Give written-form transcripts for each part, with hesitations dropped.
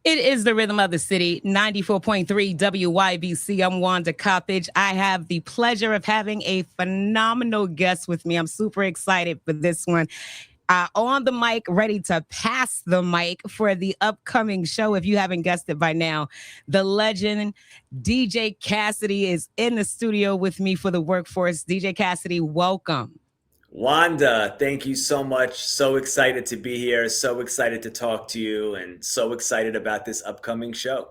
It is the rhythm of the city, 94.3 WYBC. I'm Wanda Coppage. I have the pleasure of having a phenomenal guest with me. I'm super excited for this one. On the mic, ready to pass the mic for the upcoming show. If you haven't guessed it by now, the legend DJ Cassidy is in the studio with me for the workforce. DJ Cassidy, welcome. Wanda, thank you so much. So excited to be here. So excited to talk to you and so excited about this upcoming show.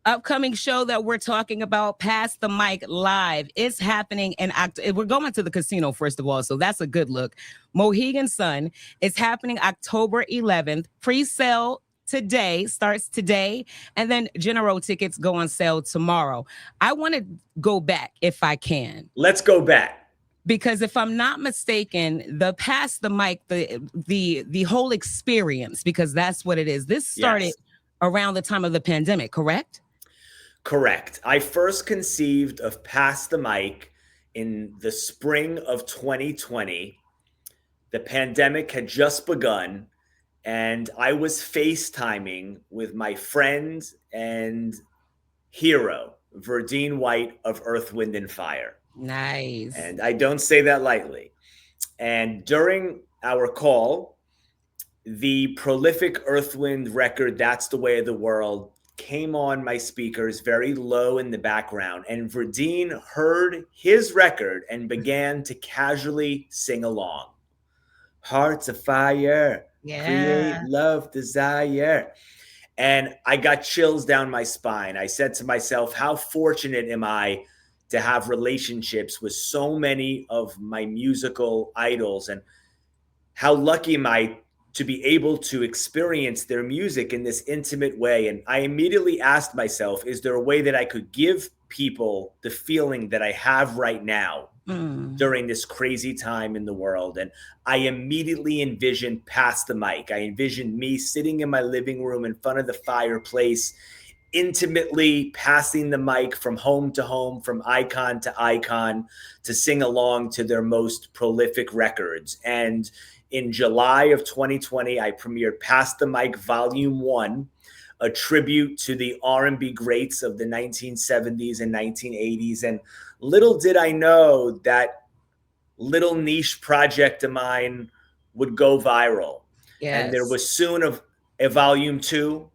Upcoming show that we're talking about, Pass the Mic Live, is happening in October. We're going to the casino, first of all, so that's a good look. Mohegan Sun is happening October 11th. Pre-sale today, starts today, and then general tickets go on sale tomorrow. I want to go back if I can. Let's go back. Because if I'm not mistaken, the Pass the Mic, the whole experience, because that's what it is. This started around the time of the pandemic, correct? Correct. I first conceived of Pass the Mic in the spring of 2020. The pandemic had just begun, and I was FaceTiming with my friend and hero, Verdine White of Earth, Wind, and Fire. Nice. And I don't say that lightly. And during our call, the prolific Earth, Wind record, That's the Way of the World, came on my speakers very low in the background, and Verdine heard his record and began to casually sing along. Hearts of fire, create love, desire. And I got chills down my spine. I said to myself, how fortunate am I to have relationships with so many of my musical idols, and how lucky am I to be able to experience their music in this intimate way. And I immediately asked myself, is there a way that I could give people the feeling that I have right now during this crazy time in the world? And I immediately envisioned Pass the Mic. I envisioned me sitting in my living room in front of the fireplace, intimately passing the mic from home to home, from icon to icon, to sing along to their most prolific records. And in July of 2020, I premiered Pass the Mic Volume 1, a tribute to the R&B greats of the 1970s and 1980s. And little did I know that little niche project of mine would go viral. Yes. And there was soon a Volume 2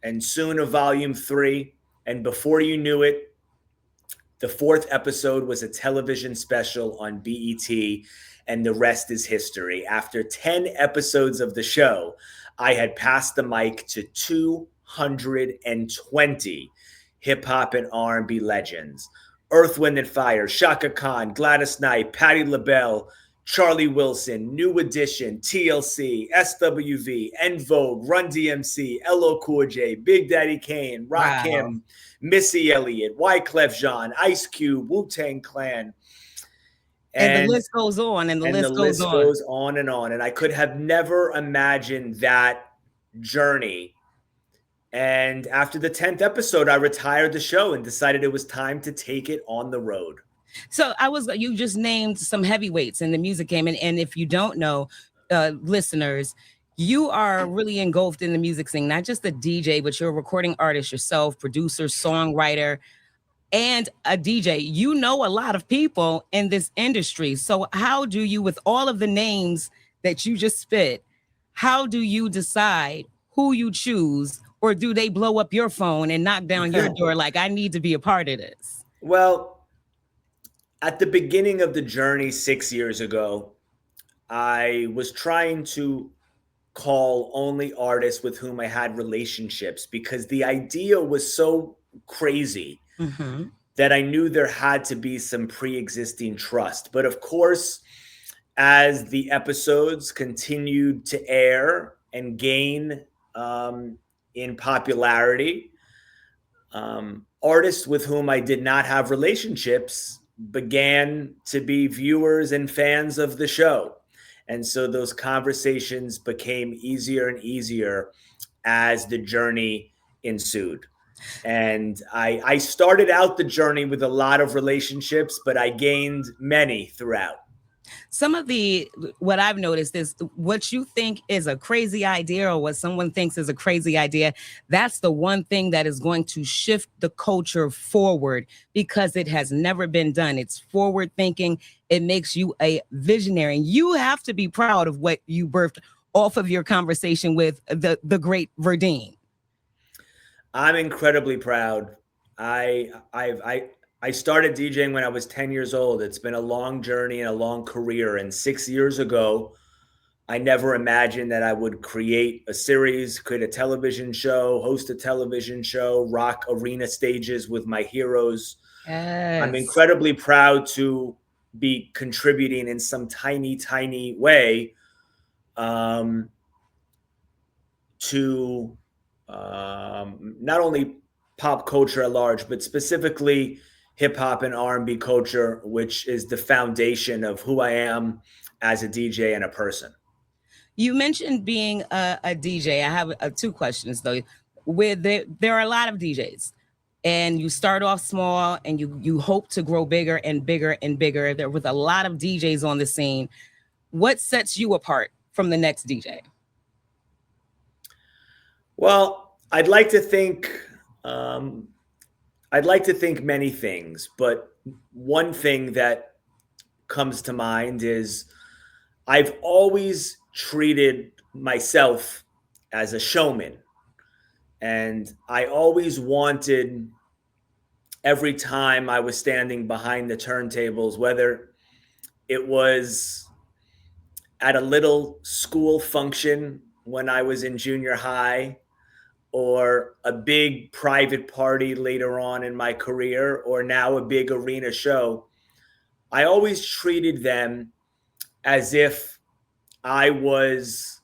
and soon a Volume 3. And before you knew it, the fourth episode was a television special on BET. And the rest is history. After 10 episodes of the show, I had passed the mic to 220 hip-hop and R&B legends. Earth, Wind, and Fire, Shaka Khan, Gladys Knight, Patti LaBelle, Charlie Wilson, New Edition, TLC, SWV, En Vogue, Run DMC, LL Cool J, Big Daddy Kane, Rakim, Missy Elliott, Wyclef Jean, Ice Cube, Wu-Tang Clan. And the list goes on, and the list goes on and on. And I could have never imagined that journey. And after the 10th episode, I retired the show and decided it was time to take it on the road. So you just named some heavyweights in the music game. And if you don't know, listeners, you are really engulfed in the music scene, not just a DJ, but you're a recording artist yourself, producer, songwriter, and a DJ. You know a lot of people in this industry. So how do you, with all of the names that you just spit, how do you decide who you choose? Or do they blow up your phone and knock down your door like, I need to be a part of this? Well, at the beginning of the journey 6 years ago, I was trying to call only artists with whom I had relationships, because the idea was so crazy that I knew there had to be some pre-existing trust. But of course, as the episodes continued to air and gain in popularity, artists with whom I did not have relationships began to be viewers and fans of the show. And so those conversations became easier and easier as the journey ensued. And I started out the journey with a lot of relationships, but I gained many throughout. Some of the what I've noticed is what you think is a crazy idea or what someone thinks is a crazy idea, that's the one thing that is going to shift the culture forward because it has never been done. It's forward thinking. It makes you a visionary. You have to be proud of what you birthed off of your conversation with the great Verdine. I'm incredibly proud. I started DJing when I was 10 years old. It's been a long journey and a long career. And 6 years ago, I never imagined that I would create a series, create a television show, host a television show, rock arena stages with my heroes. I'm Yes. incredibly proud to be contributing in some tiny, tiny way um, to not only pop culture at large, but specifically hip hop and R&B culture, which is the foundation of who I am as a DJ and a person. You mentioned being a DJ. I have two questions though. With there are a lot of DJs, and you start off small, and you hope to grow bigger and bigger and bigger. There with a lot of DJs on the scene. What sets you apart from the next DJ? Well, um, I'd like to think many things, but one thing that comes to mind is I've always treated myself as a showman. And I always wanted, every time I was standing behind the turntables, whether it was at a little school function when I was in junior high, or a big private party later on in my career, or now a big arena show, I always treated them as if I was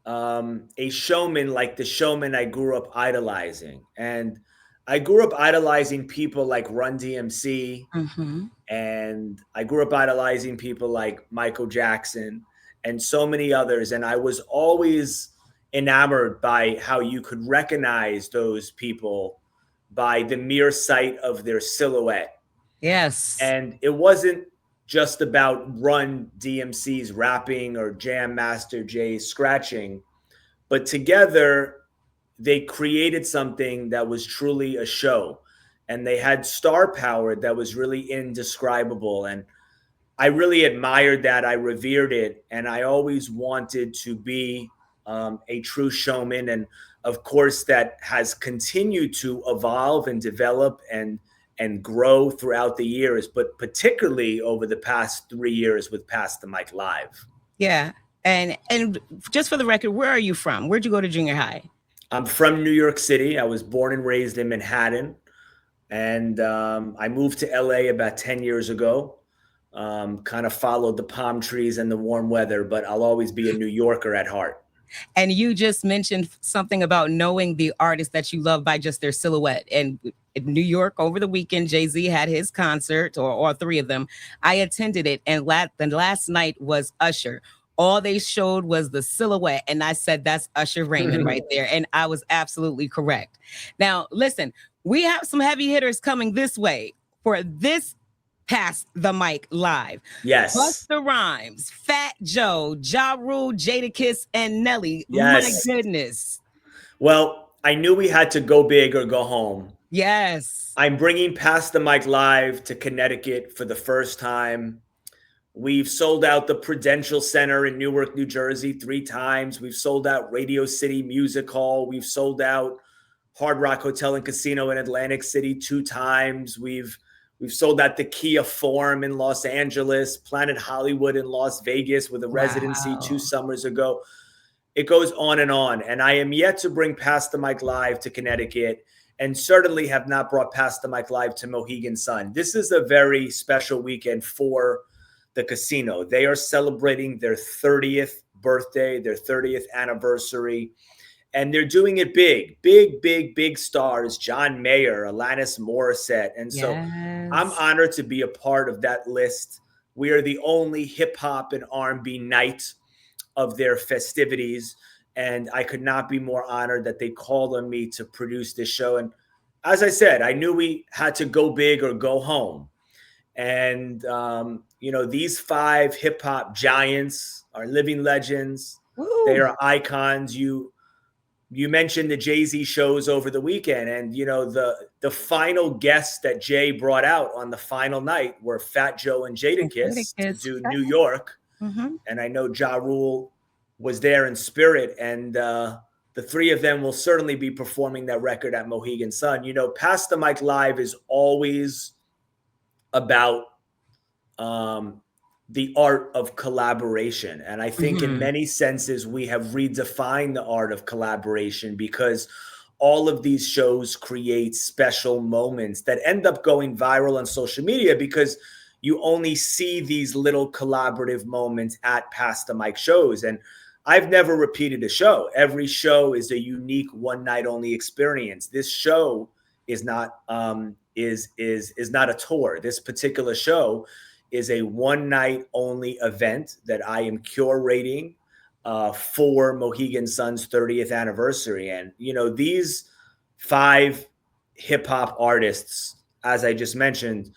a showman, like the showman I grew up idolizing. And I grew up idolizing people like Run DMC, Mm-hmm. and I grew up idolizing people like Michael Jackson and so many others. And I was always enamored by how you could recognize those people by the mere sight of their silhouette. Yes. And it wasn't just about Run DMC's rapping or Jam Master Jay's scratching, but together they created something that was truly a show, and they had star power that was really indescribable. And I really admired that. I revered it. And I always wanted to be a true showman. And of course, that has continued to evolve and develop and grow throughout the years, but particularly over the past 3 years with Pass the Mic Live. Yeah. And just for the record, where are you from? Where'd you go to junior high? I'm from New York City. I was born and raised in Manhattan. And I moved to LA about 10 years ago. Kind of followed the palm trees and the warm weather, but I'll always be a New Yorker at heart. And you just mentioned something about knowing the artist that you love by just their silhouette. And in New York over the weekend, Jay-Z had his concert, or three of them. I attended it, and the last night was Usher. All they showed was the silhouette, and I said, that's Usher Raymond right there. And I was absolutely correct. Now, listen, we have some heavy hitters coming this way for this Pass the Mic Live. Yes. Busta Rhymes, Fat Joe, Ja Rule, Jadakiss, and Nelly. Yes. My goodness. Well, I knew we had to go big or go home. Yes. I'm bringing Pass the Mic Live to Connecticut for the first time. We've sold out the Prudential Center in Newark, New Jersey 3 times. We've sold out Radio City Music Hall. We've sold out Hard Rock Hotel and Casino in Atlantic City 2 times. We've sold out the Kia Forum in Los Angeles, Planet Hollywood in Las Vegas with a residency 2 summers ago. It goes on. And I am yet to bring Pass the Mic Live to Connecticut, and certainly have not brought Pass the Mic Live to Mohegan Sun. This is a very special weekend for the casino. They are celebrating their 30th birthday, their 30th anniversary. And they're doing it big, big stars, John Mayer, Alanis Morissette. And so I'm honored to be a part of that list. We are the only hip hop and R&B night of their festivities. And I could not be more honored that they called on me to produce this show. And as I said, I knew we had to go big or go home. And these 5 hip hop giants are living legends. Woo. They are icons. You mentioned the Jay-Z shows over the weekend, and the final guests that Jay brought out on the final night were Fat Joe and Jadakiss to do New York. Mm-hmm. And I know Ja Rule was there in spirit, and the 3 of them will certainly be performing that record at Mohegan Sun. Pass the Mic Live is always about the art of collaboration. And I think in many senses, we have redefined the art of collaboration, because all of these shows create special moments that end up going viral on social media, because you only see these little collaborative moments at Pass the Mic shows. And I've never repeated a show. Every show is a unique one night only experience. This show is not is not a tour. This particular show is a one night only event that I am curating for Mohegan Sun's 30th anniversary. And, these 5 hip hop artists, as I just mentioned,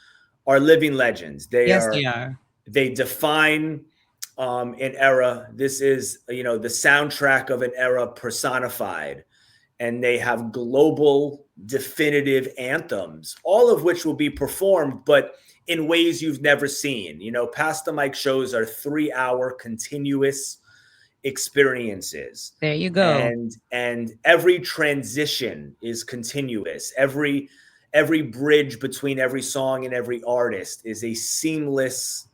are living legends. They are. They define an era. This is, the soundtrack of an era personified. And they have global definitive anthems, all of which will be performed, but in ways you've never seen. Pass the Mic shows are 3-hour continuous experiences. There you go. And every transition is continuous. Every bridge between every song and every artist is a seamless,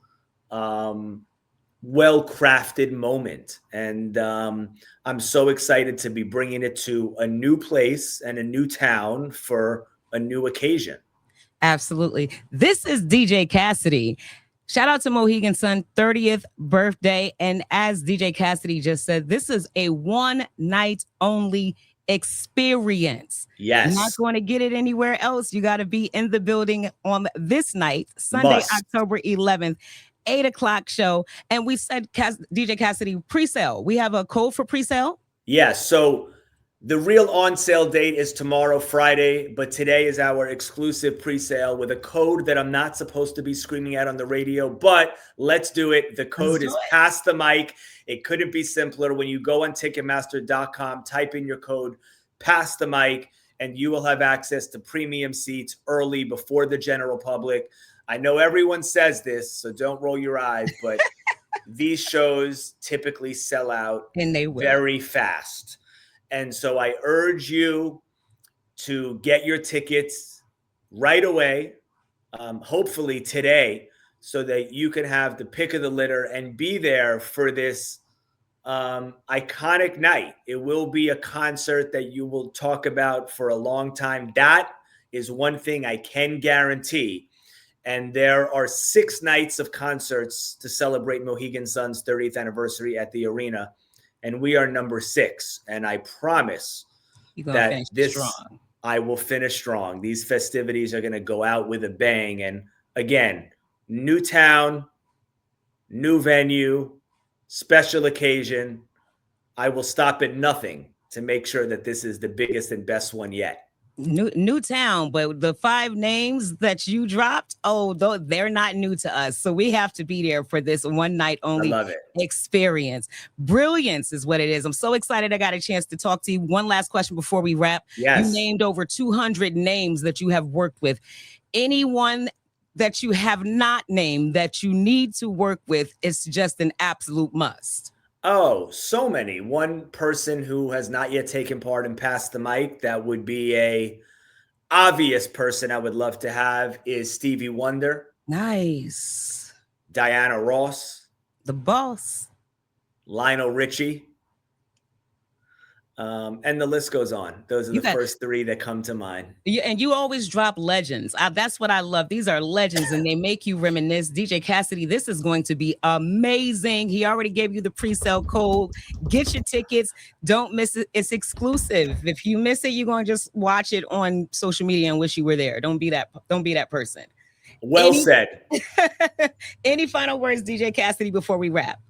well-crafted moment. And I'm so excited to be bringing it to a new place and a new town for a new occasion. Absolutely. This is DJ Cassidy. Shout out to Mohegan Sun 30th birthday. And as DJ Cassidy just said, this is a one night only experience. Yes. You're not going to get it anywhere else. You got to be in the building on this night, Sunday, October 11th, 8:00 show. And we said, DJ Cassidy, pre-sale. We have a code for pre-sale? Yes. So the real on-sale date is tomorrow, Friday, but today is our exclusive pre-sale with a code that I'm not supposed to be screaming out on the radio, but let's do it. The code is Pass the Mic. It couldn't be simpler. When you go on Ticketmaster.com, type in your code, Pass the Mic, and you will have access to premium seats early before the general public. I know everyone says this, so don't roll your eyes, but these shows typically sell out and they will very fast. And so I urge you to get your tickets right away, hopefully today, so that you can have the pick of the litter and be there for this iconic night. It will be a concert that you will talk about for a long time. That is one thing I can guarantee. And there are 6 nights of concerts to celebrate Mohegan Sun's 30th anniversary at the arena. And we are number 6. And I promise that I will finish strong. These festivities are going to go out with a bang. And again, new town, new venue, special occasion. I will stop at nothing to make sure that this is the biggest and best one yet. New town, but the 5 names that you dropped, they're not new to us. So we have to be there for this one night only experience. Brilliance is what it is. I'm so excited I got a chance to talk to you. One last question before we wrap. Yes. You named over 200 names that you have worked with. Anyone that you have not named that you need to work with, it's just an absolute must. Oh, so many. One person who has not yet taken part in Pass the Mic that would be a obvious person I would love to have is Stevie Wonder. Nice. Diana Ross. The boss. Lionel Richie. And the list goes on. Those are the first 3 that come to mind. And you always drop legends. That's what I love. These are legends and they make you reminisce. DJ Cassidy, this is going to be amazing. He already gave you the pre-sale code. Get your tickets. Don't miss it. It's exclusive. If you miss it, you're going to just watch it on social media and wish you were there. Don't be that person. Well said. Any final words, DJ Cassidy, before we wrap?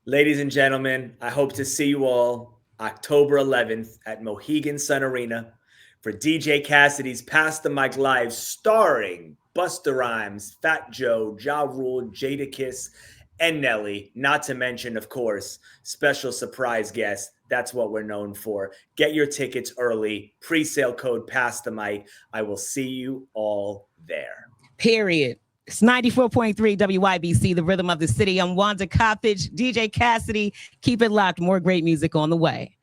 Ladies and gentlemen, I hope to see you all October 11th at Mohegan Sun Arena for DJ Cassidy's Pass the Mic Live, starring Busta Rhymes, Fat Joe, Ja Rule, Jadakiss, and Nelly. Not to mention, of course, special surprise guest. That's what we're known for. Get your tickets early. Pre-sale code Pass the Mic. I will see you all there. Period. It's 94.3 WYBC, the rhythm of the city. I'm Wanda Coppage, DJ Cassidy. Keep it locked. More great music on the way.